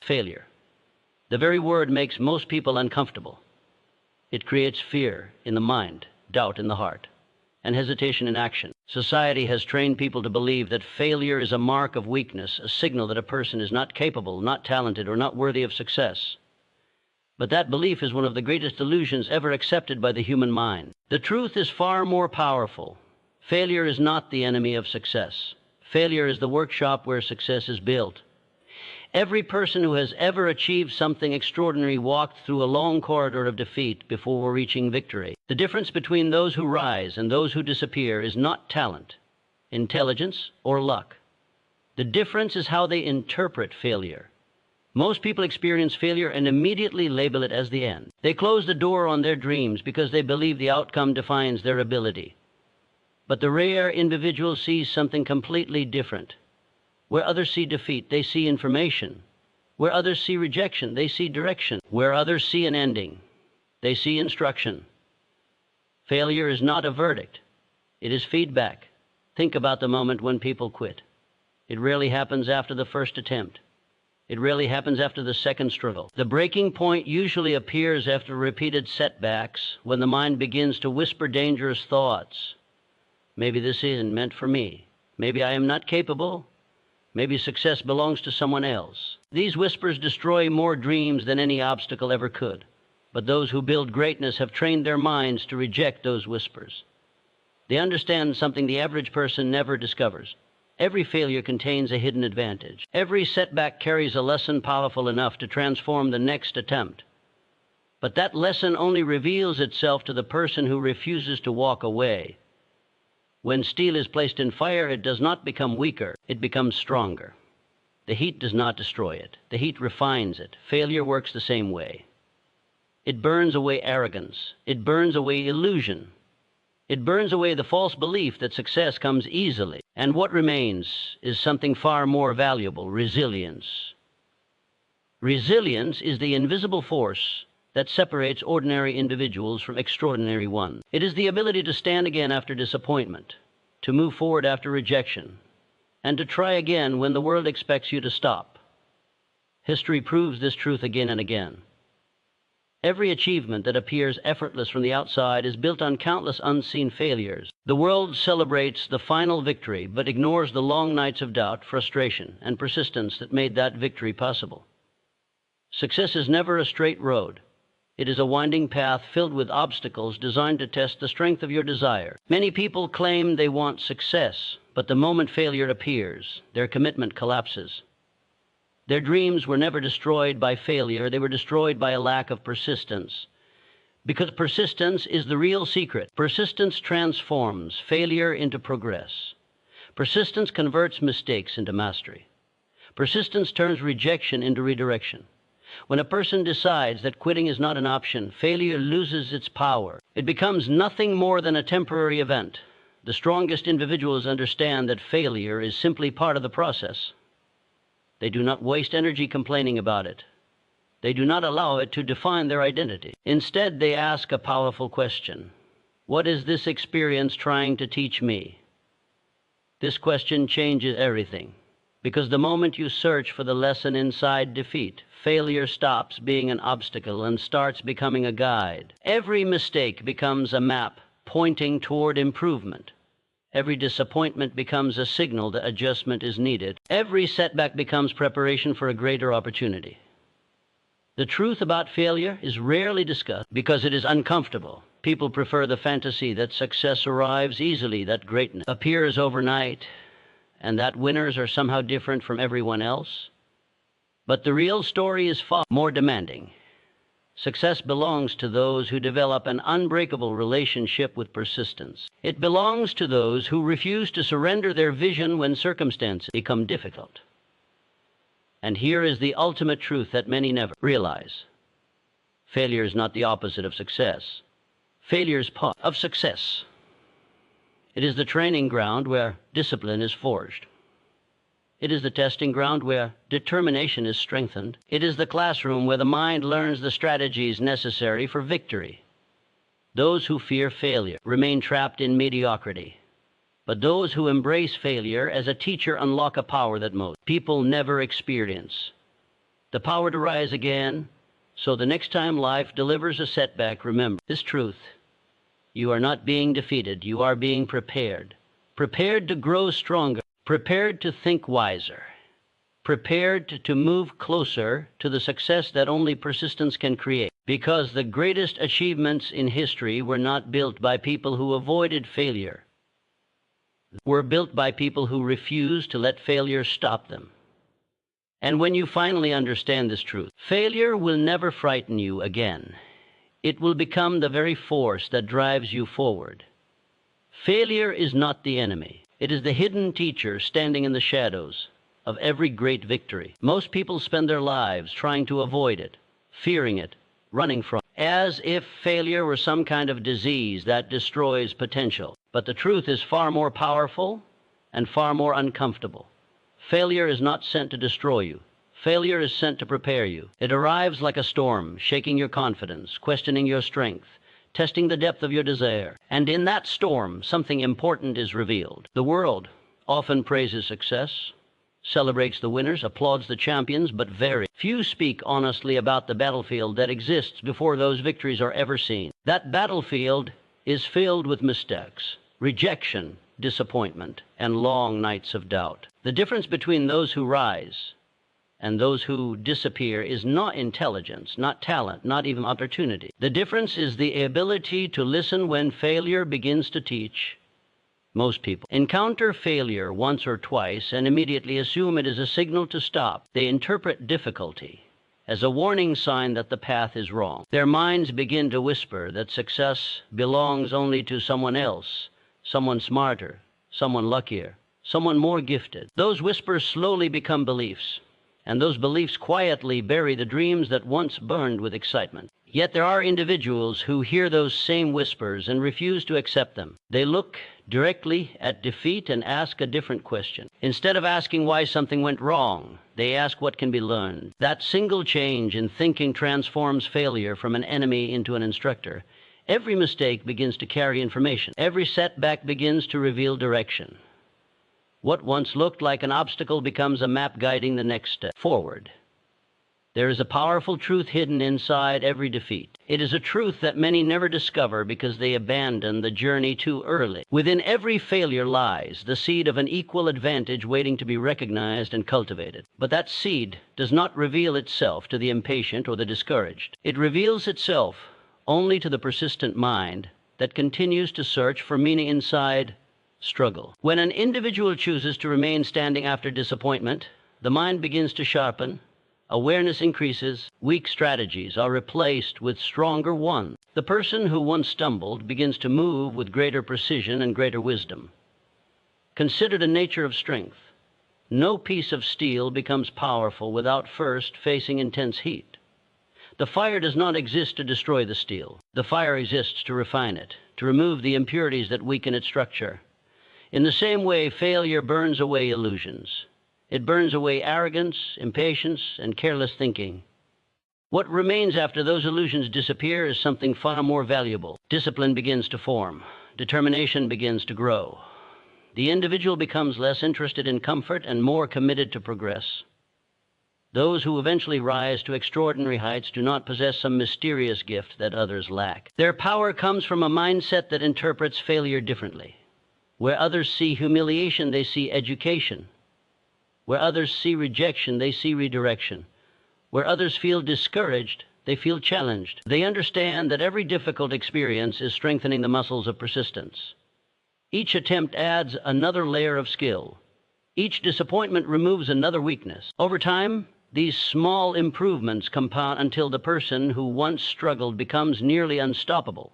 Failure. The very word makes most people uncomfortable. It creates fear in the mind, doubt in the heart, and hesitation in action. Society has trained people to believe that failure is a mark of weakness, a signal that a person is not capable, not talented, or not worthy of success. But that belief is one of the greatest illusions ever accepted by the human mind. The truth is far more powerful. Failure is not the enemy of success. Failure is the workshop where success is built. Every person who has ever achieved something extraordinary walked through a long corridor of defeat before reaching victory. The difference between those who rise and those who disappear is not talent, intelligence, or luck. The difference is how they interpret failure. Most people experience failure and immediately label it as the end. They close the door on their dreams because they believe the outcome defines their ability. But the rare individual sees something completely different. Where others see defeat, they see information. Where others see rejection, they see direction. Where others see an ending, they see instruction. Failure is not a verdict. It is feedback. Think about the moment when people quit. It rarely happens after the first attempt. It rarely happens after the second struggle. The breaking point usually appears after repeated setbacks, when the mind begins to whisper dangerous thoughts. Maybe this isn't meant for me. Maybe I am not capable. Maybe success belongs to someone else. These whispers destroy more dreams than any obstacle ever could. But those who build greatness have trained their minds to reject those whispers. They understand something the average person never discovers. Every failure contains a hidden advantage. Every setback carries a lesson powerful enough to transform the next attempt. But that lesson only reveals itself to the person who refuses to walk away. When steel is placed in fire, it does not become weaker, it becomes stronger. The heat does not destroy it. The heat refines it. Failure works the same way. It burns away arrogance. It burns away illusion. It burns away the false belief that success comes easily. And what remains is something far more valuable: resilience. Resilience is the invisible force that separates ordinary individuals from extraordinary ones. It is the ability to stand again after disappointment, to move forward after rejection, and to try again when the world expects you to stop. History proves this truth again and again. Every achievement that appears effortless from the outside is built on countless unseen failures. The world celebrates the final victory, but ignores the long nights of doubt, frustration, and persistence that made that victory possible. Success is never a straight road. It is a winding path filled with obstacles designed to test the strength of your desire. Many people claim they want success, but the moment failure appears, their commitment collapses. Their dreams were never destroyed by failure. They were destroyed by a lack of persistence. Because persistence is the real secret. Persistence transforms failure into progress. Persistence converts mistakes into mastery. Persistence turns rejection into redirection. When a person decides that quitting is not an option, failure loses its power. It becomes nothing more than a temporary event. The strongest individuals understand that failure is simply part of the process. They do not waste energy complaining about it. They do not allow it to define their identity. Instead, they ask a powerful question: what is this experience trying to teach me? This question changes everything, because the moment you search for the lesson inside defeat, failure stops being an obstacle and starts becoming a guide. Every mistake becomes a map pointing toward improvement. Every disappointment becomes a signal that adjustment is needed. Every setback becomes preparation for a greater opportunity. The truth about failure is rarely discussed because it is uncomfortable. People prefer the fantasy that success arrives easily, that greatness appears overnight, and that winners are somehow different from everyone else. But the real story is far more demanding. Success belongs to those who develop an unbreakable relationship with persistence. It belongs to those who refuse to surrender their vision when circumstances become difficult. And here is the ultimate truth that many never realize. Failure is not the opposite of success. Failure is part of success. It is the training ground where discipline is forged. It is the testing ground where determination is strengthened. It is the classroom where the mind learns the strategies necessary for victory. Those who fear failure remain trapped in mediocrity. But those who embrace failure as a teacher unlock a power that most people never experience: the power to rise again. So the next time life delivers a setback, remember this truth. You are not being defeated. You are being prepared. Prepared to grow stronger. Prepared to think wiser. Prepared to move closer to the success that only persistence can create. Because the greatest achievements in history were not built by people who avoided failure. Were built by people who refused to let failure stop them. And when you finally understand this truth, failure will never frighten you again. It will become the very force that drives you forward. Failure is not the enemy. It is the hidden teacher standing in the shadows of every great victory. Most people spend their lives trying to avoid it, fearing it, running from it, as if failure were some kind of disease that destroys potential. But the truth is far more powerful and far more uncomfortable. Failure is not sent to destroy you. Failure is sent to prepare you. It arrives like a storm, shaking your confidence, questioning your strength, testing the depth of your desire. And in that storm, something important is revealed. The world often praises success, celebrates the winners, applauds the champions, but very few speak honestly about the battlefield that exists before those victories are ever seen. That battlefield is filled with mistakes, rejection, disappointment, and long nights of doubt. The difference between those who rise and those who disappear is not intelligence, not talent, not even opportunity. The difference is the ability to listen when failure begins to teach. Most people encounter failure once or twice and immediately assume it is a signal to stop. They interpret difficulty as a warning sign that the path is wrong. Their minds begin to whisper that success belongs only to someone else, someone smarter, someone luckier, someone more gifted. Those whispers slowly become beliefs, and those beliefs quietly bury the dreams that once burned with excitement. Yet there are individuals who hear those same whispers and refuse to accept them. They look directly at defeat and ask a different question. Instead of asking why something went wrong, they ask what can be learned. That single change in thinking transforms failure from an enemy into an instructor. Every mistake begins to carry information. Every setback begins to reveal direction. What once looked like an obstacle becomes a map guiding the next step forward. There is a powerful truth hidden inside every defeat. It is a truth that many never discover because they abandon the journey too early. Within every failure lies the seed of an equal advantage waiting to be recognized and cultivated. But that seed does not reveal itself to the impatient or the discouraged. It reveals itself only to the persistent mind that continues to search for meaning inside struggle. When an individual chooses to remain standing after disappointment, the mind begins to sharpen, awareness increases, weak strategies are replaced with stronger ones. The person who once stumbled begins to move with greater precision and greater wisdom. Consider the nature of strength. No piece of steel becomes powerful without first facing intense heat. The fire does not exist to destroy the steel. The fire exists to refine it, to remove the impurities that weaken its structure. In the same way, failure burns away illusions. It burns away arrogance, impatience, and careless thinking. What remains after those illusions disappear is something far more valuable. Discipline begins to form. Determination begins to grow. The individual becomes less interested in comfort and more committed to progress. Those who eventually rise to extraordinary heights do not possess some mysterious gift that others lack. Their power comes from a mindset that interprets failure differently. Where others see humiliation, they see education. Where others see rejection, they see redirection. Where others feel discouraged, they feel challenged. They understand that every difficult experience is strengthening the muscles of persistence. Each attempt adds another layer of skill. Each disappointment removes another weakness. Over time, these small improvements compound until the person who once struggled becomes nearly unstoppable.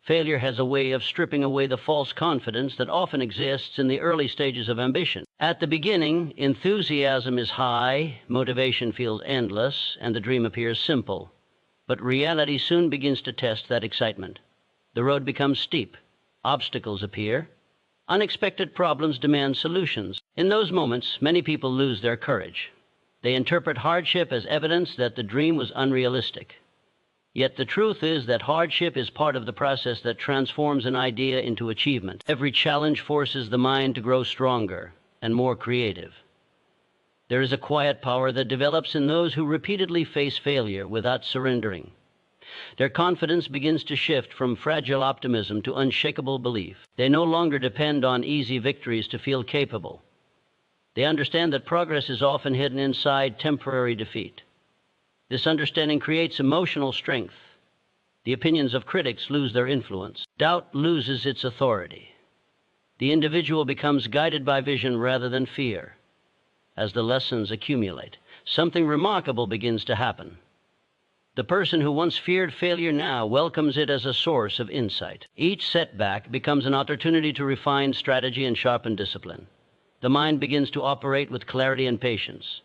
Failure has a way of stripping away the false confidence that often exists in the early stages of ambition. At the beginning, enthusiasm is high, motivation feels endless, and the dream appears simple. But reality soon begins to test that excitement. The road becomes steep. Obstacles appear. Unexpected problems demand solutions. In those moments, many people lose their courage. They interpret hardship as evidence that the dream was unrealistic. Yet the truth is that hardship is part of the process that transforms an idea into achievement. Every challenge forces the mind to grow stronger and more creative. There is a quiet power that develops in those who repeatedly face failure without surrendering. Their confidence begins to shift from fragile optimism to unshakable belief. They no longer depend on easy victories to feel capable. They understand that progress is often hidden inside temporary defeat. This understanding creates emotional strength. The opinions of critics lose their influence. Doubt loses its authority. The individual becomes guided by vision rather than fear. As the lessons accumulate, something remarkable begins to happen. The person who once feared failure now welcomes it as a source of insight. Each setback becomes an opportunity to refine strategy and sharpen discipline. The mind begins to operate with clarity and patience.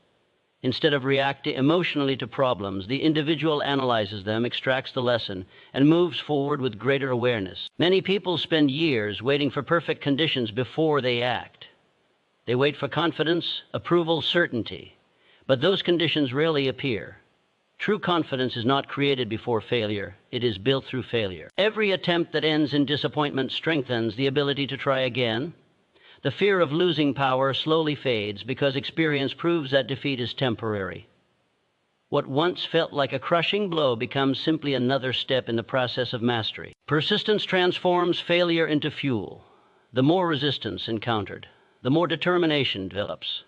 Instead of reacting emotionally to problems, the individual analyzes them, extracts the lesson, and moves forward with greater awareness. Many people spend years waiting for perfect conditions before they act. They wait for confidence, approval, certainty. But those conditions rarely appear. True confidence is not created before failure. It is built through failure. Every attempt that ends in disappointment strengthens the ability to try again. The fear of losing power slowly fades because experience proves that defeat is temporary. What once felt like a crushing blow becomes simply another step in the process of mastery. Persistence transforms failure into fuel. The more resistance encountered, the more determination develops.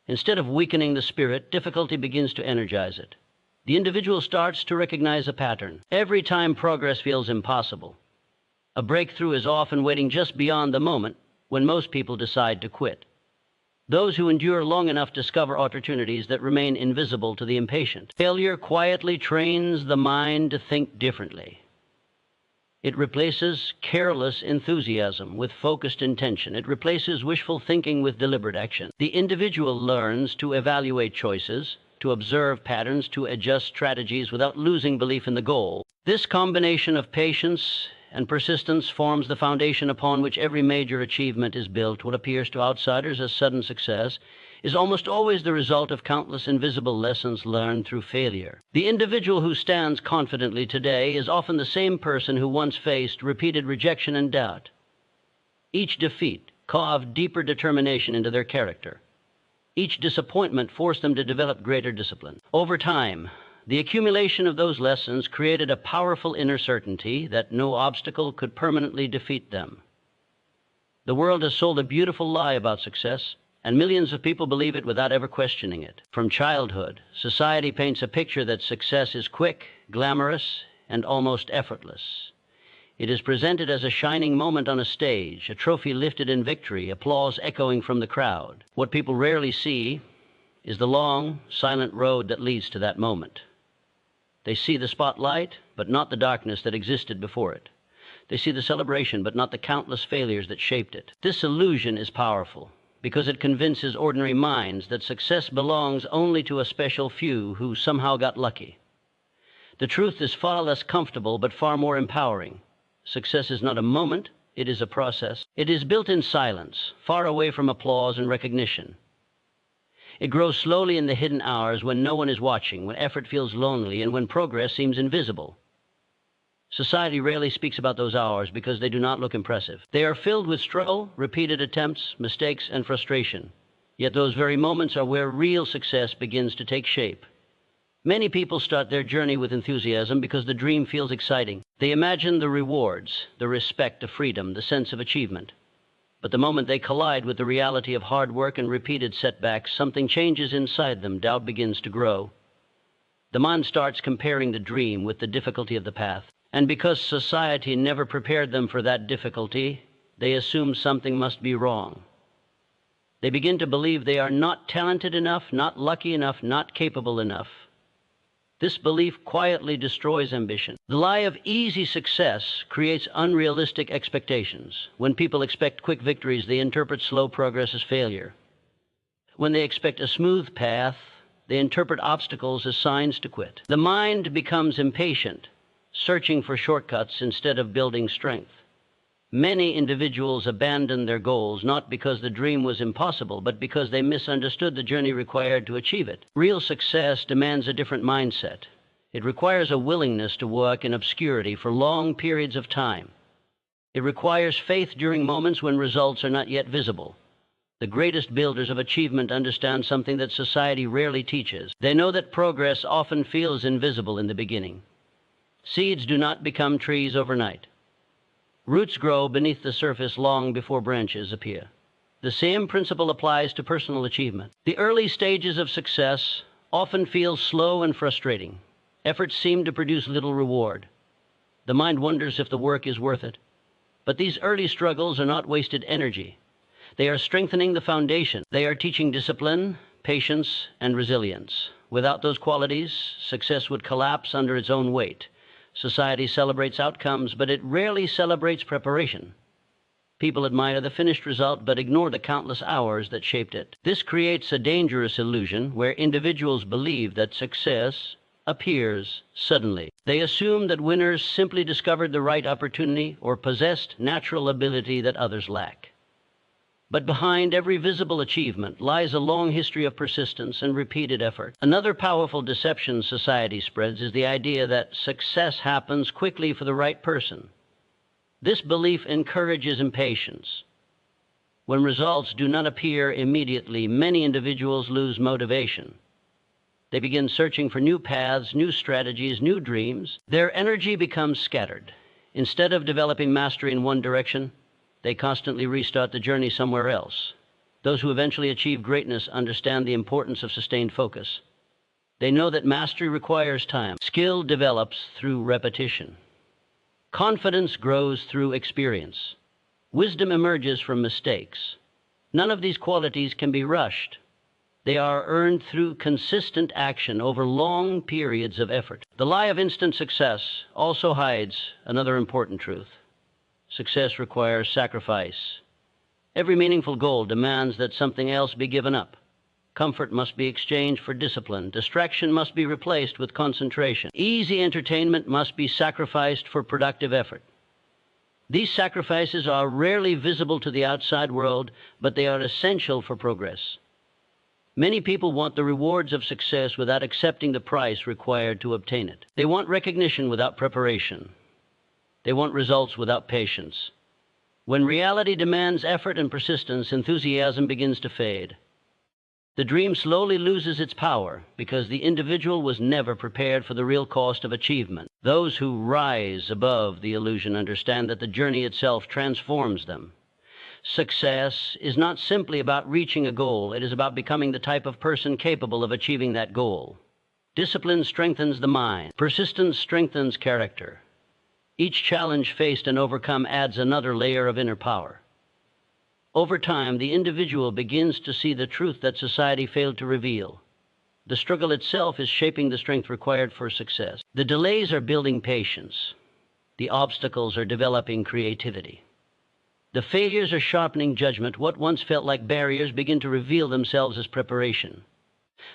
Instead of weakening the spirit, difficulty begins to energize it. The individual starts to recognize a pattern. Every time progress feels impossible, a breakthrough is often waiting just beyond the moment when most people decide to quit. Those who endure long enough discover opportunities that remain invisible to the impatient. Failure quietly trains the mind to think differently. It replaces careless enthusiasm with focused intention. It replaces wishful thinking with deliberate action. The individual learns to evaluate choices, to observe patterns, to adjust strategies without losing belief in the goal. This combination of patience and persistence forms the foundation upon which every major achievement is built. What appears to outsiders as sudden success is almost always the result of countless invisible lessons learned through failure. The individual who stands confidently today is often the same person who once faced repeated rejection and doubt. Each defeat carved deeper determination into their character. Each disappointment forced them to develop greater discipline. Over time, the accumulation of those lessons created a powerful inner certainty that no obstacle could permanently defeat them. The world has sold a beautiful lie about success, and millions of people believe it without ever questioning it. From childhood, society paints a picture that success is quick, glamorous, and almost effortless. It is presented as a shining moment on a stage, a trophy lifted in victory, applause echoing from the crowd. What people rarely see is the long, silent road that leads to that moment. They see the spotlight, but not the darkness that existed before it. They see the celebration, but not the countless failures that shaped it. This illusion is powerful because it convinces ordinary minds that success belongs only to a special few who somehow got lucky. The truth is far less comfortable, but far more empowering. Success is not a moment, it is a process. It is built in silence, far away from applause and recognition. It grows slowly in the hidden hours when no one is watching, when effort feels lonely, and when progress seems invisible. Society rarely speaks about those hours because they do not look impressive. They are filled with struggle, repeated attempts, mistakes, and frustration. Yet those very moments are where real success begins to take shape. Many people start their journey with enthusiasm because the dream feels exciting. They imagine the rewards, the respect, the freedom, the sense of achievement. But the moment they collide with the reality of hard work and repeated setbacks, something changes inside them. Doubt begins to grow. The mind starts comparing the dream with the difficulty of the path. And because society never prepared them for that difficulty, they assume something must be wrong. They begin to believe they are not talented enough, not lucky enough, not capable enough. This belief quietly destroys ambition. The lie of easy success creates unrealistic expectations. When people expect quick victories, they interpret slow progress as failure. When they expect a smooth path, they interpret obstacles as signs to quit. The mind becomes impatient, searching for shortcuts instead of building strength. Many individuals abandon their goals not because the dream was impossible, but because they misunderstood the journey required to achieve it. Real success demands a different mindset. It requires a willingness to work in obscurity for long periods of time. It requires faith during moments when results are not yet visible. The greatest builders of achievement understand something that society rarely teaches. They know that progress often feels invisible in the beginning. Seeds do not become trees overnight. Roots grow beneath the surface long before branches appear. The same principle applies to personal achievement. The early stages of success often feel slow and frustrating. Efforts seem to produce little reward. The mind wonders if the work is worth it. But these early struggles are not wasted energy. They are strengthening the foundation. They are teaching discipline, patience, and resilience. Without those qualities, success would collapse under its own weight. Society celebrates outcomes, but it rarely celebrates preparation. People admire the finished result, but ignore the countless hours that shaped it. This creates a dangerous illusion where individuals believe that success appears suddenly. They assume that winners simply discovered the right opportunity or possessed natural ability that others lack. But behind every visible achievement lies a long history of persistence and repeated effort. Another powerful deception society spreads is the idea that success happens quickly for the right person. This belief encourages impatience. When results do not appear immediately, many individuals lose motivation. They begin searching for new paths, new strategies, new dreams. Their energy becomes scattered. Instead of developing mastery in one direction, they constantly restart the journey somewhere else. Those who eventually achieve greatness understand the importance of sustained focus. They know that mastery requires time. Skill develops through repetition. Confidence grows through experience. Wisdom emerges from mistakes. None of these qualities can be rushed. They are earned through consistent action over long periods of effort. The lie of instant success also hides another important truth. Success requires sacrifice. Every meaningful goal demands that something else be given up. Comfort must be exchanged for discipline. Distraction must be replaced with concentration. Easy entertainment must be sacrificed for productive effort. These sacrifices are rarely visible to the outside world, but they are essential for progress. Many people want the rewards of success without accepting the price required to obtain it. They want recognition without preparation. They want results without patience. When reality demands effort and persistence, enthusiasm begins to fade. The dream slowly loses its power because the individual was never prepared for the real cost of achievement. Those who rise above the illusion understand that the journey itself transforms them. Success is not simply about reaching a goal. It is about becoming the type of person capable of achieving that goal. Discipline strengthens the mind. Persistence strengthens character. Each challenge faced and overcome adds another layer of inner power. Over time, the individual begins to see the truth that society failed to reveal. The struggle itself is shaping the strength required for success. The delays are building patience. The obstacles are developing creativity. The failures are sharpening judgment. What once felt like barriers begin to reveal themselves as preparation.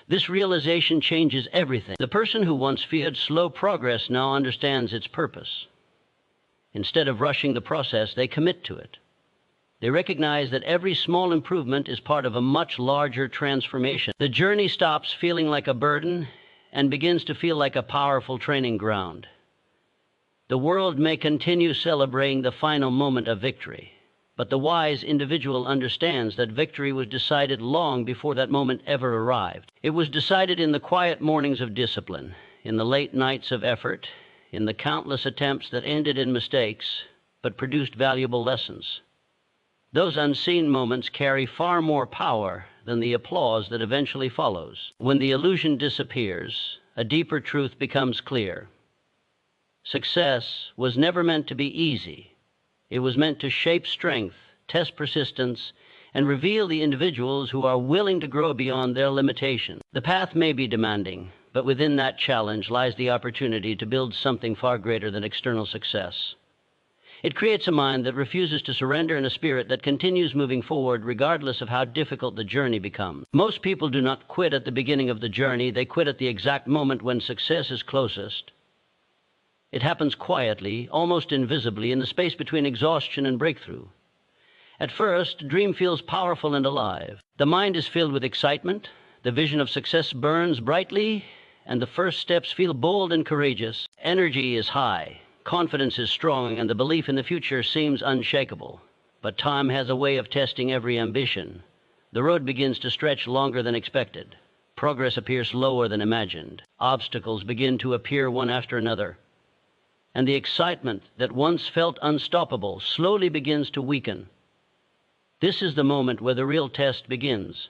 This realization changes everything. The person who once feared slow progress now understands its purpose. Instead of rushing the process, they commit to it. They recognize that every small improvement is part of a much larger transformation. The journey stops feeling like a burden and begins to feel like a powerful training ground. The world may continue celebrating the final moment of victory, but the wise individual understands that victory was decided long before that moment ever arrived. It was decided in the quiet mornings of discipline, in the late nights of effort, in the countless attempts that ended in mistakes but produced valuable lessons. Those unseen moments carry far more power than the applause that eventually follows. When the illusion disappears, a deeper truth becomes clear. Success was never meant to be easy. It was meant to shape strength, test persistence, and reveal the individuals who are willing to grow beyond their limitations. The path may be demanding, but within that challenge lies the opportunity to build something far greater than external success. It creates a mind that refuses to surrender and a spirit that continues moving forward regardless of how difficult the journey becomes. Most people do not quit at the beginning of the journey. They quit at the exact moment when success is closest. It happens quietly, almost invisibly, in the space between exhaustion and breakthrough. At first, dream feels powerful and alive. The mind is filled with excitement. The vision of success burns brightly, and the first steps feel bold and courageous. Energy is high, confidence is strong, and the belief in the future seems unshakable. But time has a way of testing every ambition. The road begins to stretch longer than expected. Progress appears slower than imagined. Obstacles begin to appear one after another. And the excitement that once felt unstoppable slowly begins to weaken. This is the moment where the real test begins.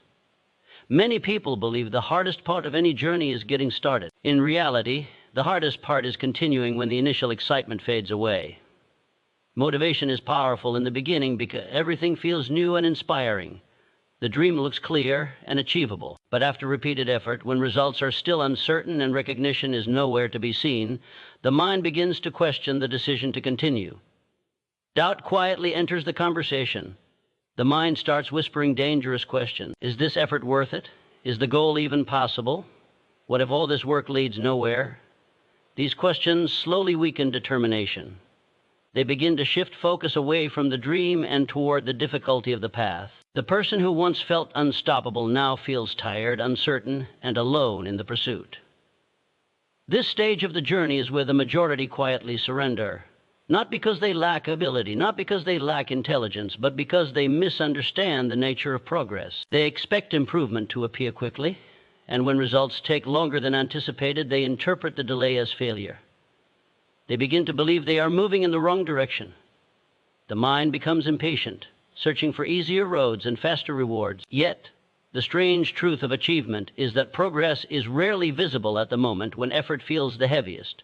Many people believe the hardest part of any journey is getting started. In reality, the hardest part is continuing when the initial excitement fades away. Motivation is powerful in the beginning because everything feels new and inspiring. The dream looks clear and achievable. But after repeated effort, when results are still uncertain and recognition is nowhere to be seen, the mind begins to question the decision to continue. Doubt quietly enters the conversation. The mind starts whispering dangerous questions. Is this effort worth it? Is the goal even possible? What if all this work leads nowhere? These questions slowly weaken determination. They begin to shift focus away from the dream and toward the difficulty of the path. The person who once felt unstoppable now feels tired, uncertain, and alone in the pursuit. This stage of the journey is where the majority quietly surrender. Not because they lack ability, not because they lack intelligence, but because they misunderstand the nature of progress. They expect improvement to appear quickly, and when results take longer than anticipated, they interpret the delay as failure. They begin to believe they are moving in the wrong direction. The mind becomes impatient, searching for easier roads and faster rewards. Yet, the strange truth of achievement is that progress is rarely visible at the moment when effort feels the heaviest.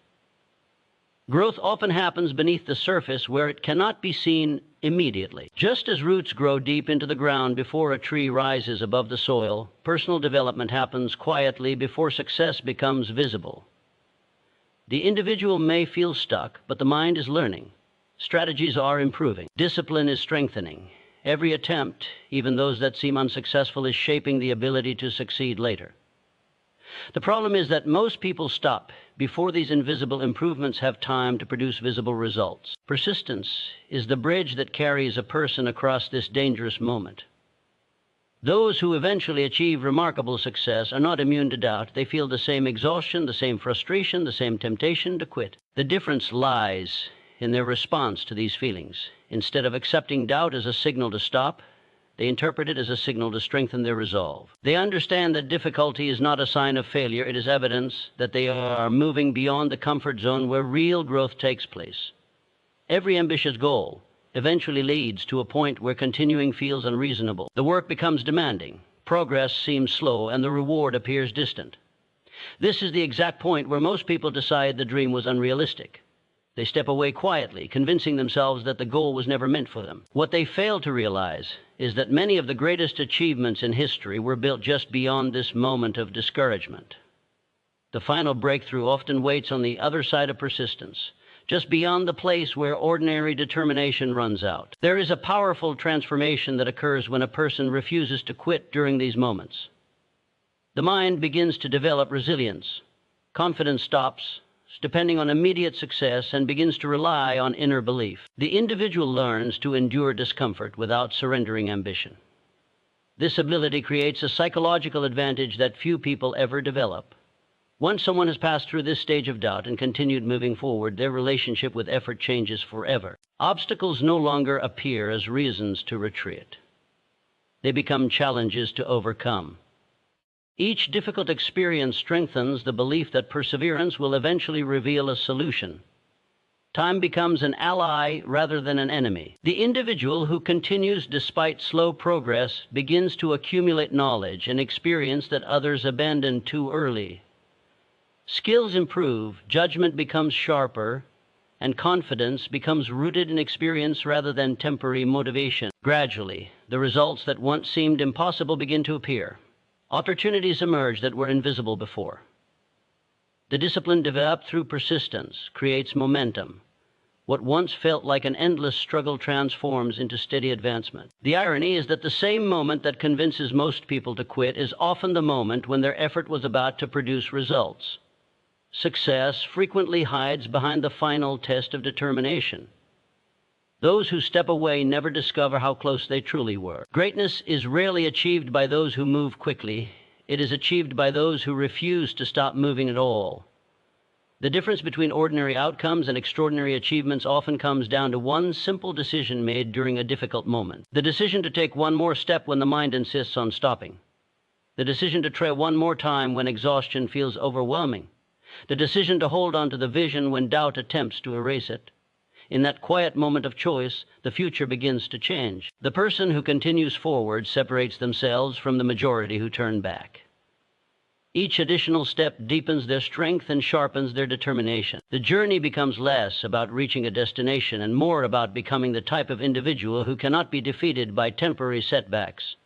Growth often happens beneath the surface where it cannot be seen immediately. Just as roots grow deep into the ground before a tree rises above the soil, personal development happens quietly before success becomes visible. The individual may feel stuck, but the mind is learning. Strategies are improving. Discipline is strengthening. Every attempt, even those that seem unsuccessful, is shaping the ability to succeed later. The problem is that most people stop before these invisible improvements have time to produce visible results. Persistence is the bridge that carries a person across this dangerous moment. Those who eventually achieve remarkable success are not immune to doubt. They feel the same exhaustion, the same frustration, the same temptation to quit. The difference lies in their response to these feelings. Instead of accepting doubt as a signal to stop, they interpret it as a signal to strengthen their resolve. They understand that difficulty is not a sign of failure. It is evidence that they are moving beyond the comfort zone where real growth takes place. Every ambitious goal eventually leads to a point where continuing feels unreasonable. The work becomes demanding, progress seems slow, and the reward appears distant. This is the exact point where most people decide the dream was unrealistic. They step away quietly, convincing themselves that the goal was never meant for them. What they fail to realize is that many of the greatest achievements in history were built just beyond this moment of discouragement. The final breakthrough often waits on the other side of persistence, just beyond the place where ordinary determination runs out. There is a powerful transformation that occurs when a person refuses to quit during these moments. The mind begins to develop resilience. Confidence stops depending on immediate success and begins to rely on inner belief. The individual learns to endure discomfort without surrendering ambition. This ability creates a psychological advantage that few people ever develop. Once someone has passed through this stage of doubt and continued moving forward, their relationship with effort changes forever. Obstacles no longer appear as reasons to retreat. They become challenges to overcome. Each difficult experience strengthens the belief that perseverance will eventually reveal a solution. Time becomes an ally rather than an enemy. The individual who continues despite slow progress begins to accumulate knowledge and experience that others abandoned too early. Skills improve, judgment becomes sharper, and confidence becomes rooted in experience rather than temporary motivation. Gradually, the results that once seemed impossible begin to appear. Opportunities emerge that were invisible before. The discipline developed through persistence creates momentum. What once felt like an endless struggle transforms into steady advancement. The irony is that the same moment that convinces most people to quit is often the moment when their effort was about to produce results. Success frequently hides behind the final test of determination. Those who step away never discover how close they truly were. Greatness is rarely achieved by those who move quickly. It is achieved by those who refuse to stop moving at all. The difference between ordinary outcomes and extraordinary achievements often comes down to one simple decision made during a difficult moment. The decision to take one more step when the mind insists on stopping. The decision to try one more time when exhaustion feels overwhelming. The decision to hold on to the vision when doubt attempts to erase it. In that quiet moment of choice, the future begins to change. The person who continues forward separates themselves from the majority who turn back. Each additional step deepens their strength and sharpens their determination. The journey becomes less about reaching a destination and more about becoming the type of individual who cannot be defeated by temporary setbacks.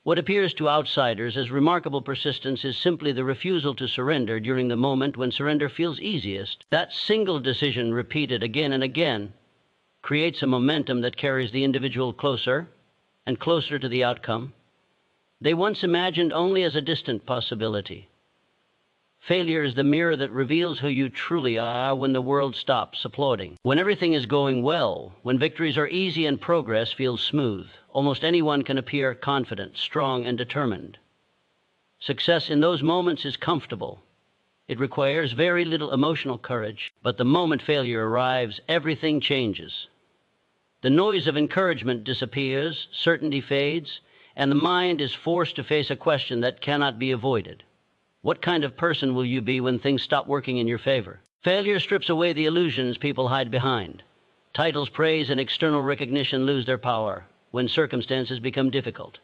What appears to outsiders as remarkable persistence is simply the refusal to surrender during the moment when surrender feels easiest. That single decision, repeated again and again, creates a momentum that carries the individual closer and closer to the outcome they once imagined only as a distant possibility. Failure is the mirror that reveals who you truly are when the world stops applauding. When everything is going well, when victories are easy and progress feels smooth, almost anyone can appear confident, strong, and determined. Success in those moments is comfortable. It requires very little emotional courage, but the moment failure arrives, everything changes. The noise of encouragement disappears, certainty fades, and the mind is forced to face a question that cannot be avoided. What kind of person will you be when things stop working in your favor? Failure strips away the illusions people hide behind. Titles, praise, and external recognition lose their power when circumstances become difficult.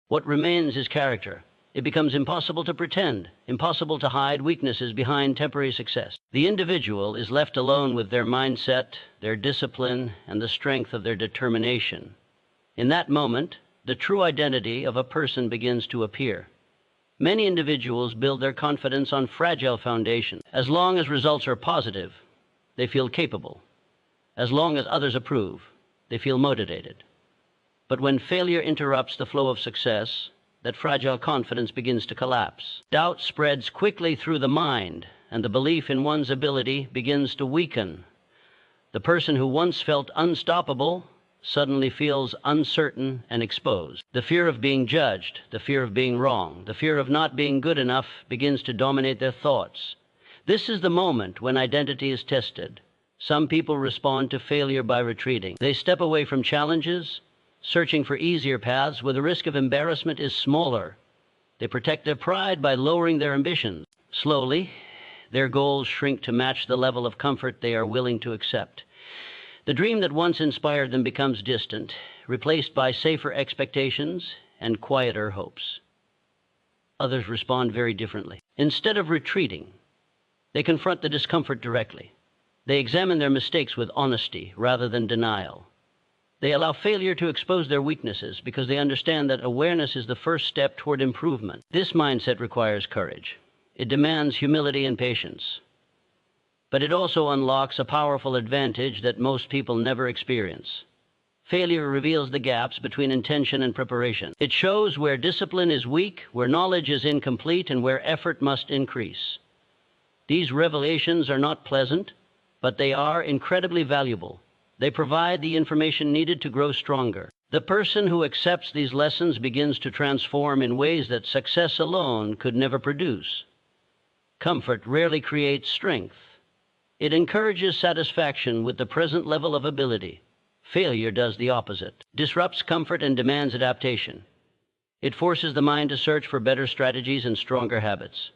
What remains is character. It becomes impossible to pretend, impossible to hide weaknesses behind temporary success. The individual is left alone with their mindset, their discipline, and the strength of their determination. In that moment, the true identity of a person begins to appear. Many individuals build their confidence on fragile foundations. As long as results are positive, they feel capable. As long as others approve, they feel motivated. But when failure interrupts the flow of success, that fragile confidence begins to collapse. Doubt spreads quickly through the mind, and the belief in one's ability begins to weaken. The person who once felt unstoppable suddenly feels uncertain and exposed. The fear of being judged, the fear of being wrong, the fear of not being good enough begins to dominate their thoughts. This is the moment when identity is tested. Some people respond to failure by retreating. They step away from challenges, searching for easier paths where the risk of embarrassment is smaller. They protect their pride by lowering their ambitions. Slowly, their goals shrink to match the level of comfort they are willing to accept. The dream that once inspired them becomes distant, replaced by safer expectations and quieter hopes. Others respond very differently. Instead of retreating, they confront the discomfort directly. They examine their mistakes with honesty rather than denial. They allow failure to expose their weaknesses because they understand that awareness is the first step toward improvement. This mindset requires courage. It demands humility and patience. But it also unlocks a powerful advantage that most people never experience. Failure reveals the gaps between intention and preparation. It shows where discipline is weak, where knowledge is incomplete, and where effort must increase. These revelations are not pleasant, but they are incredibly valuable. They provide the information needed to grow stronger. The person who accepts these lessons begins to transform in ways that success alone could never produce. Comfort rarely creates strength. It encourages satisfaction with the present level of ability. Failure does the opposite, disrupts comfort and demands adaptation. It forces the mind to search for better strategies and stronger habits.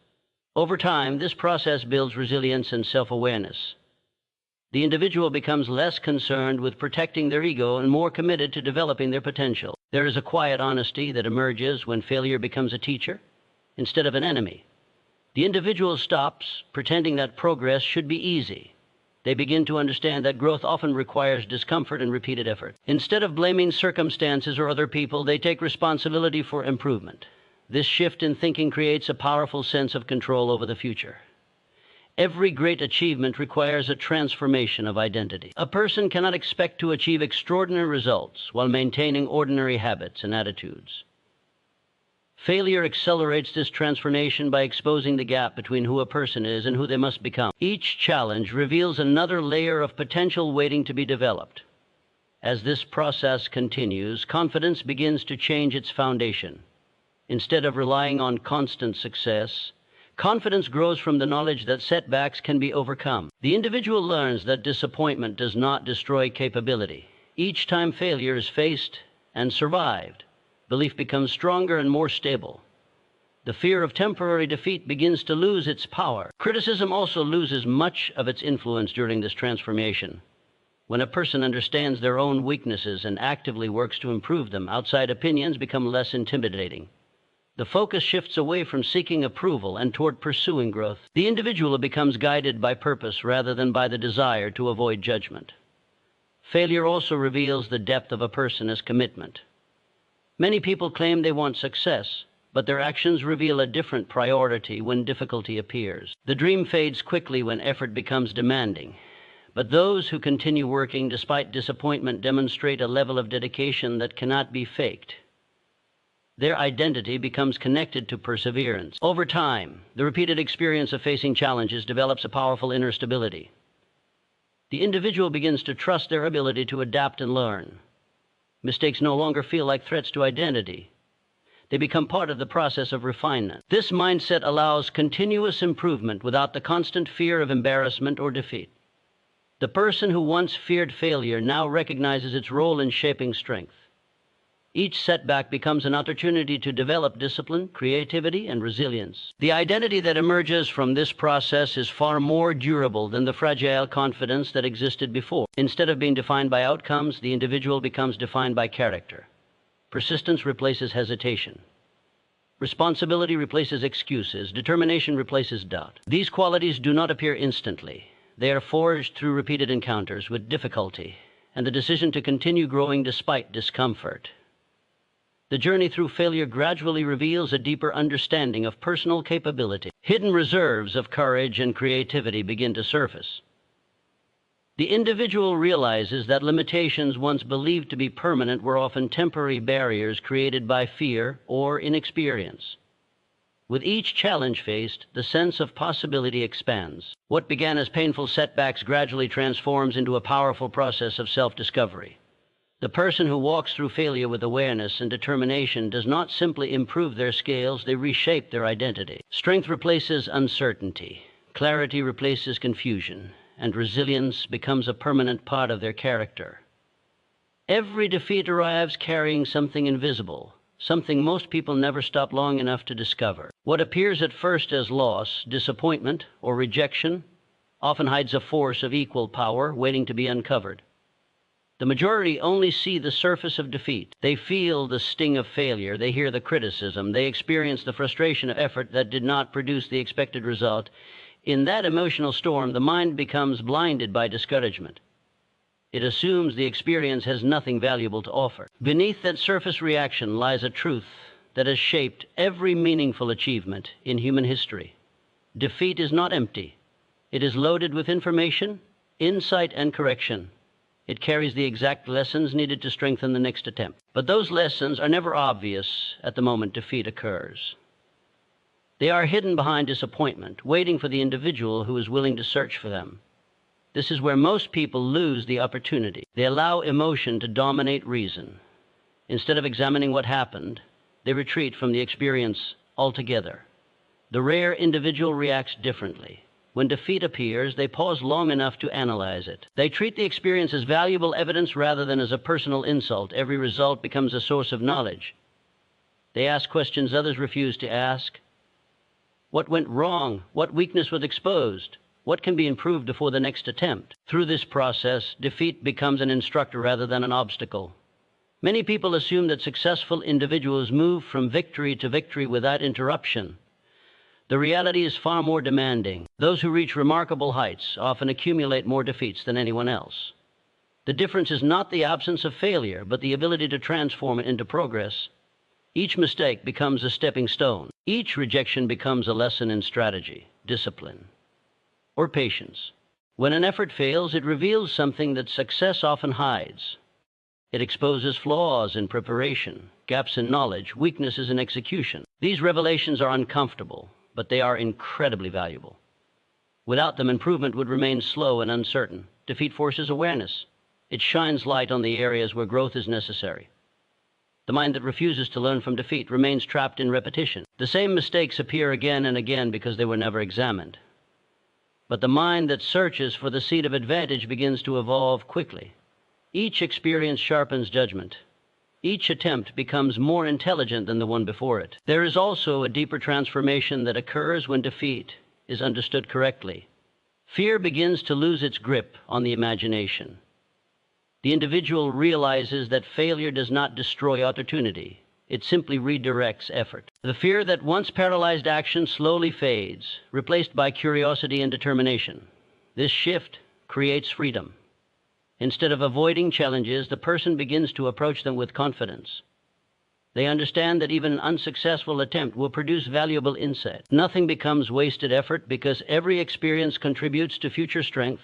Over time, this process builds resilience and self-awareness. The individual becomes less concerned with protecting their ego and more committed to developing their potential. There is a quiet honesty that emerges when failure becomes a teacher instead of an enemy. The individual stops pretending that progress should be easy. They begin to understand that growth often requires discomfort and repeated effort. Instead of blaming circumstances or other people, they take responsibility for improvement. This shift in thinking creates a powerful sense of control over the future. Every great achievement requires a transformation of identity. A person cannot expect to achieve extraordinary results while maintaining ordinary habits and attitudes. Failure accelerates this transformation by exposing the gap between who a person is and who they must become. Each challenge reveals another layer of potential waiting to be developed. As this process continues, confidence begins to change its foundation. Instead of relying on constant success, Confidence grows from the knowledge that setbacks can be overcome. The individual learns that disappointment does not destroy capability. Each time failure is faced and survived, belief becomes stronger and more stable. The fear of temporary defeat begins to lose its power. Criticism also loses much of its influence during this transformation. When a person understands their own weaknesses and actively works to improve them, outside opinions become less intimidating. The focus shifts away from seeking approval and toward pursuing growth. The individual becomes guided by purpose rather than by the desire to avoid judgment. Failure also reveals the depth of a person's commitment. Many people claim they want success, but their actions reveal a different priority when difficulty appears. The dream fades quickly when effort becomes demanding, but those who continue working despite disappointment demonstrate a level of dedication that cannot be faked. Their identity becomes connected to perseverance. Over time, the repeated experience of facing challenges develops a powerful inner stability. The individual begins to trust their ability to adapt and learn. Mistakes no longer feel like threats to identity. They become part of the process of refinement. This mindset allows continuous improvement without the constant fear of embarrassment or defeat. The person who once feared failure now recognizes its role in shaping strength. Each setback becomes an opportunity to develop discipline, creativity, and resilience. The identity that emerges from this process is far more durable than the fragile confidence that existed before. Instead of being defined by outcomes, the individual becomes defined by character. Persistence replaces hesitation. Responsibility replaces excuses. Determination replaces doubt. These qualities do not appear instantly. They are forged through repeated encounters with difficulty and the decision to continue growing despite discomfort. The journey through failure gradually reveals a deeper understanding of personal capability. Hidden reserves of courage and creativity begin to surface. The individual realizes that limitations once believed to be permanent were often temporary barriers created by fear or inexperience. With each challenge faced, the sense of possibility expands. What began as painful setbacks gradually transforms into a powerful process of self-discovery. The person who walks through failure with awareness and determination does not simply improve their skills, they reshape their identity. Strength replaces uncertainty, clarity replaces confusion, and resilience becomes a permanent part of their character. Every defeat arrives carrying something invisible, something most people never stop long enough to discover. What appears at first as loss, disappointment, or rejection often hides a force of equal power waiting to be uncovered. The majority only see the surface of defeat. They feel the sting of failure. They hear the criticism. They experience the frustration of effort that did not produce the expected result. In that emotional storm, the mind becomes blinded by discouragement. It assumes the experience has nothing valuable to offer. Beneath that surface reaction lies a truth that has shaped every meaningful achievement in human history. Defeat is not empty. It is loaded with information, insight, and correction. It carries the exact lessons needed to strengthen the next attempt. But those lessons are never obvious at the moment defeat occurs. They are hidden behind disappointment, waiting for the individual who is willing to search for them. This is where most people lose the opportunity. They allow emotion to dominate reason. Instead of examining what happened, they retreat from the experience altogether. The rare individual reacts differently. When defeat appears, they pause long enough to analyze it. They treat the experience as valuable evidence rather than as a personal insult. Every result becomes a source of knowledge. They ask questions others refuse to ask. What went wrong? What weakness was exposed? What can be improved before the next attempt? Through this process, defeat becomes an instructor rather than an obstacle. Many people assume that successful individuals move from victory to victory without interruption. The reality is far more demanding. Those who reach remarkable heights often accumulate more defeats than anyone else. The difference is not the absence of failure, but the ability to transform it into progress. Each mistake becomes a stepping stone. Each rejection becomes a lesson in strategy, discipline, or patience. When an effort fails, it reveals something that success often hides. It exposes flaws in preparation, gaps in knowledge, weaknesses in execution. These revelations are uncomfortable, but they are incredibly valuable. Without them, improvement would remain slow and uncertain. Defeat forces awareness. It shines light on the areas where growth is necessary. The mind that refuses to learn from defeat remains trapped in repetition. The same mistakes appear again and again because they were never examined. But the mind that searches for the seed of advantage begins to evolve quickly. Each experience sharpens judgment. Each attempt becomes more intelligent than the one before it. There is also a deeper transformation that occurs when defeat is understood correctly. Fear begins to lose its grip on the imagination. The individual realizes that failure does not destroy opportunity. It simply redirects effort. The fear that once paralyzed action slowly fades, replaced by curiosity and determination. This shift creates freedom. Instead of avoiding challenges, the person begins to approach them with confidence. They understand that even an unsuccessful attempt will produce valuable insight. Nothing becomes wasted effort because every experience contributes to future strength.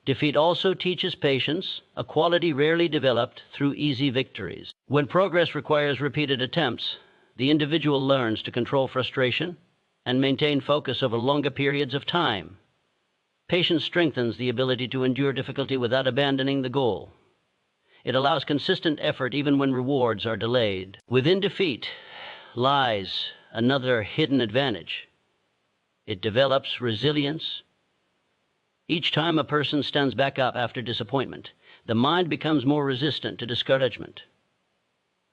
Defeat also teaches patience, a quality rarely developed through easy victories. When progress requires repeated attempts, the individual learns to control frustration and maintain focus over longer periods of time. Patience strengthens the ability to endure difficulty without abandoning the goal. It allows consistent effort even when rewards are delayed. Within defeat lies another hidden advantage. It develops resilience. Each time a person stands back up after disappointment, the mind becomes more resistant to discouragement.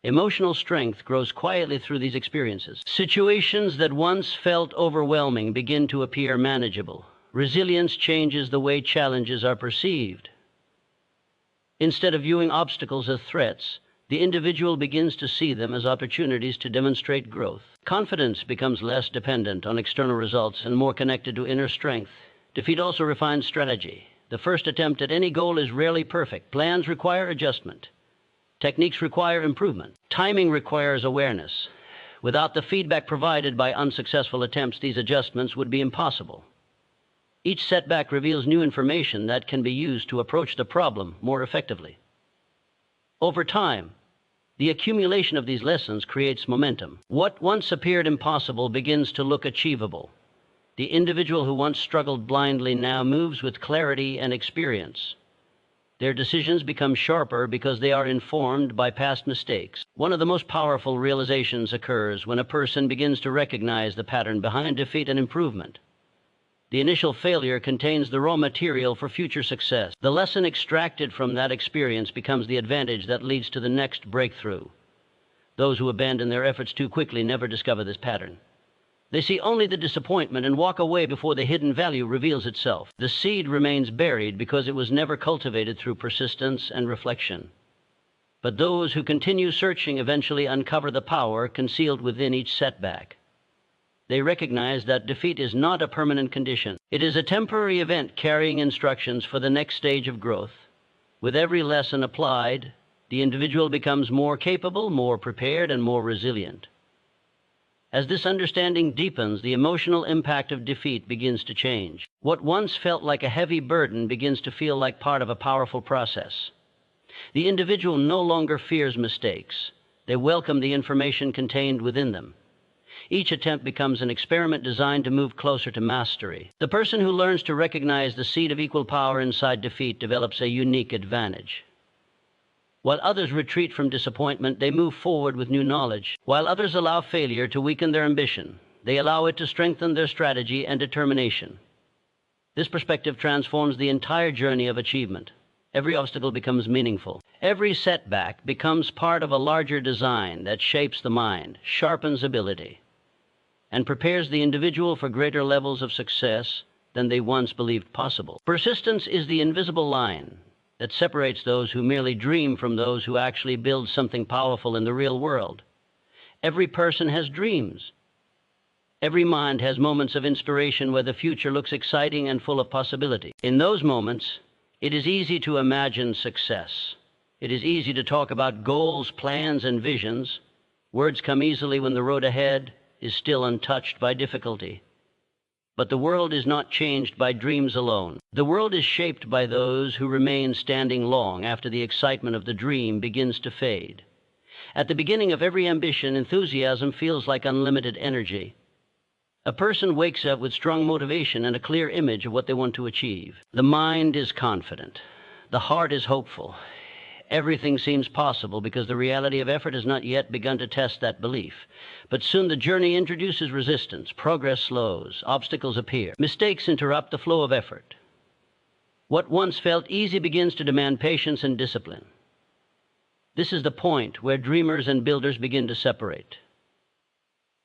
Emotional strength grows quietly through these experiences. Situations that once felt overwhelming begin to appear manageable. Resilience changes the way challenges are perceived. Instead of viewing obstacles as threats, the individual begins to see them as opportunities to demonstrate growth. Confidence becomes less dependent on external results and more connected to inner strength. Defeat also refines strategy. The first attempt at any goal is rarely perfect. Plans require adjustment. Techniques require improvement. Timing requires awareness. Without the feedback provided by unsuccessful attempts, these adjustments would be impossible. Each setback reveals new information that can be used to approach the problem more effectively. Over time, the accumulation of these lessons creates momentum. What once appeared impossible begins to look achievable. The individual who once struggled blindly now moves with clarity and experience. Their decisions become sharper because they are informed by past mistakes. One of the most powerful realizations occurs when a person begins to recognize the pattern behind defeat and improvement. The initial failure contains the raw material for future success. The lesson extracted from that experience becomes the advantage that leads to the next breakthrough. Those who abandon their efforts too quickly never discover this pattern. They see only the disappointment and walk away before the hidden value reveals itself. The seed remains buried because it was never cultivated through persistence and reflection. But those who continue searching eventually uncover the power concealed within each setback. They recognize that defeat is not a permanent condition. It is a temporary event carrying instructions for the next stage of growth. With every lesson applied, the individual becomes more capable, more prepared, and more resilient. As this understanding deepens, the emotional impact of defeat begins to change. What once felt like a heavy burden begins to feel like part of a powerful process. The individual no longer fears mistakes. They welcome the information contained within them. Each attempt becomes an experiment designed to move closer to mastery. The person who learns to recognize the seed of equal power inside defeat develops a unique advantage. While others retreat from disappointment, they move forward with new knowledge. While others allow failure to weaken their ambition, they allow it to strengthen their strategy and determination. This perspective transforms the entire journey of achievement. Every obstacle becomes meaningful. Every setback becomes part of a larger design that shapes the mind, sharpens ability, and prepares the individual for greater levels of success than they once believed possible. Persistence is the invisible line that separates those who merely dream from those who actually build something powerful in the real world. Every person has dreams. Every mind has moments of inspiration where the future looks exciting and full of possibility. In those moments, it is easy to imagine success. It is easy to talk about goals, plans, and visions. Words come easily when the road ahead is still untouched by difficulty. But the world is not changed by dreams alone. The world is shaped by those who remain standing long after the excitement of the dream begins to fade. At the beginning of every ambition, enthusiasm feels like unlimited energy. A person wakes up with strong motivation and a clear image of what they want to achieve. The mind is confident. The heart is hopeful. Everything seems possible because the reality of effort has not yet begun to test that belief. But soon the journey introduces resistance, progress slows, obstacles appear, mistakes interrupt the flow of effort. What once felt easy begins to demand patience and discipline. This is the point where dreamers and builders begin to separate.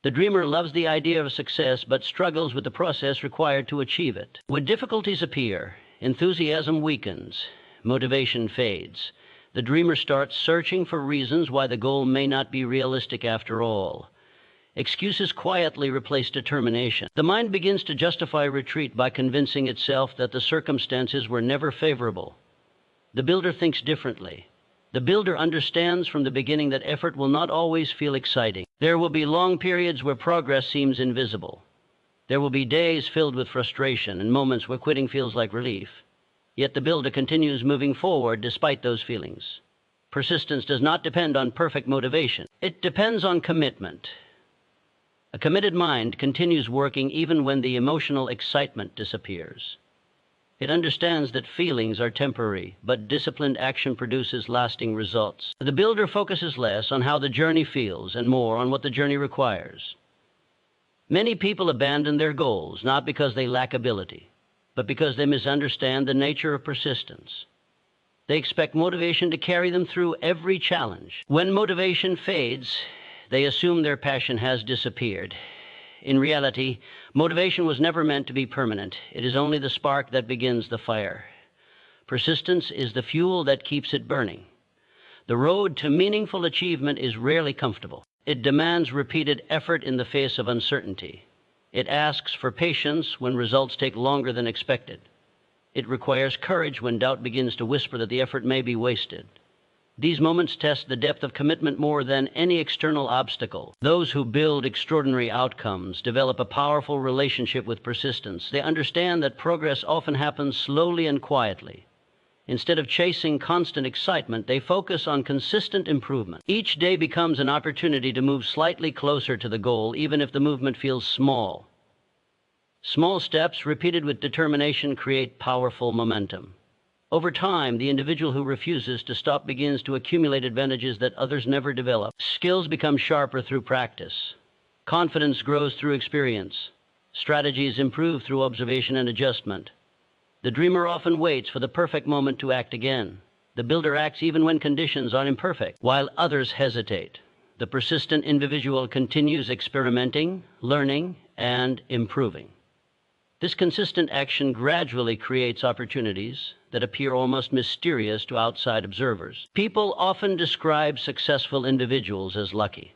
The dreamer loves the idea of success but struggles with the process required to achieve it. When difficulties appear, enthusiasm weakens, motivation fades. The dreamer starts searching for reasons why the goal may not be realistic after all. Excuses quietly replace determination. The mind begins to justify retreat by convincing itself that the circumstances were never favorable. The builder thinks differently. The builder understands from the beginning that effort will not always feel exciting. There will be long periods where progress seems invisible. There will be days filled with frustration and moments where quitting feels like relief. Yet the builder continues moving forward despite those feelings. Persistence does not depend on perfect motivation. It depends on commitment. A committed mind continues working even when the emotional excitement disappears. It understands that feelings are temporary, but disciplined action produces lasting results. The builder focuses less on how the journey feels and more on what the journey requires. Many people abandon their goals not because they lack ability, but because they misunderstand the nature of persistence. They expect motivation to carry them through every challenge. When motivation fades, they assume their passion has disappeared. In reality, motivation was never meant to be permanent. It is only the spark that begins the fire. Persistence is the fuel that keeps it burning. The road to meaningful achievement is rarely comfortable. It demands repeated effort in the face of uncertainty. It asks for patience when results take longer than expected. It requires courage when doubt begins to whisper that the effort may be wasted. These moments test the depth of commitment more than any external obstacle. Those who build extraordinary outcomes develop a powerful relationship with persistence. They understand that progress often happens slowly and quietly. Instead of chasing constant excitement, they focus on consistent improvement. Each day becomes an opportunity to move slightly closer to the goal, even if the movement feels small. Small steps, repeated with determination, create powerful momentum. Over time, the individual who refuses to stop begins to accumulate advantages that others never develop. Skills become sharper through practice. Confidence grows through experience. Strategies improve through observation and adjustment. The dreamer often waits for the perfect moment to act again. The builder acts even when conditions are imperfect, while others hesitate. The persistent individual continues experimenting, learning, and improving. This consistent action gradually creates opportunities that appear almost mysterious to outside observers. People often describe successful individuals as lucky,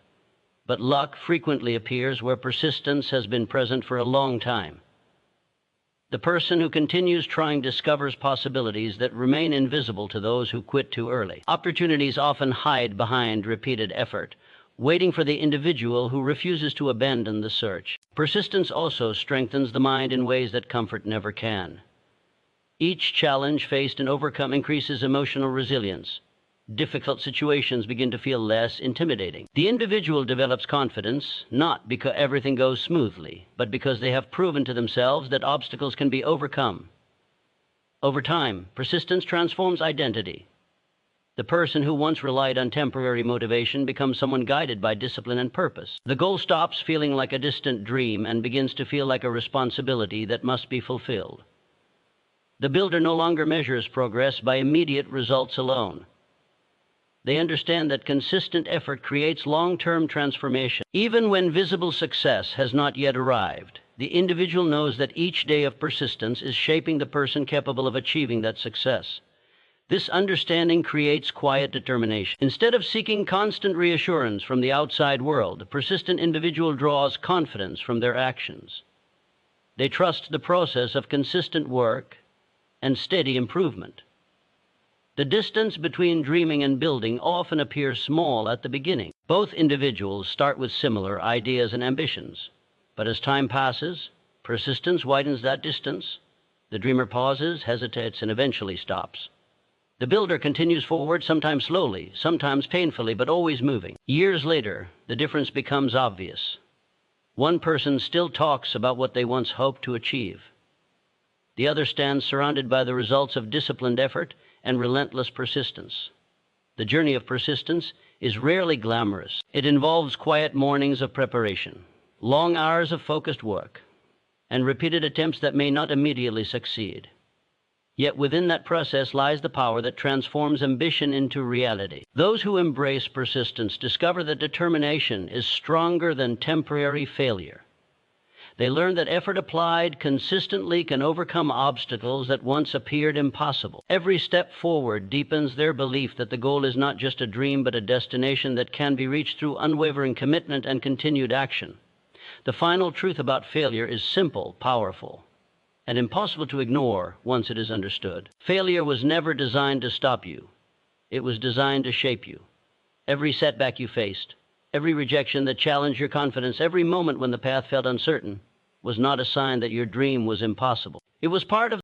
but luck frequently appears where persistence has been present for a long time. The person who continues trying discovers possibilities that remain invisible to those who quit too early. Opportunities often hide behind repeated effort, waiting for the individual who refuses to abandon the search. Persistence also strengthens the mind in ways that comfort never can. Each challenge faced and overcome increases emotional resilience. Difficult situations begin to feel less intimidating. The individual develops confidence, not because everything goes smoothly, but because they have proven to themselves that obstacles can be overcome. Over time, persistence transforms identity. The person who once relied on temporary motivation becomes someone guided by discipline and purpose. The goal stops feeling like a distant dream and begins to feel like a responsibility that must be fulfilled. The builder no longer measures progress by immediate results alone. They understand that consistent effort creates long-term transformation. Even when visible success has not yet arrived, the individual knows that each day of persistence is shaping the person capable of achieving that success. This understanding creates quiet determination. Instead of seeking constant reassurance from the outside world, the persistent individual draws confidence from their actions. They trust the process of consistent work and steady improvement. The distance between dreaming and building often appears small at the beginning. Both individuals start with similar ideas and ambitions. But as time passes, persistence widens that distance. The dreamer pauses, hesitates, and eventually stops. The builder continues forward, sometimes slowly, sometimes painfully, but always moving. Years later, the difference becomes obvious. One person still talks about what they once hoped to achieve. The other stands surrounded by the results of disciplined effort and relentless persistence. The journey of persistence is rarely glamorous. It involves quiet mornings of preparation, long hours of focused work, and repeated attempts that may not immediately succeed. Yet within that process lies the power that transforms ambition into reality. Those who embrace persistence discover that determination is stronger than temporary failure. They learn that effort applied consistently can overcome obstacles that once appeared impossible. Every step forward deepens their belief that the goal is not just a dream but a destination that can be reached through unwavering commitment and continued action. The final truth about failure is simple, powerful, and impossible to ignore once it is understood. Failure was never designed to stop you. It was designed to shape you. Every setback you faced, every rejection that challenged your confidence, every moment when the path felt uncertain, was not a sign that your dream was impossible. It was part of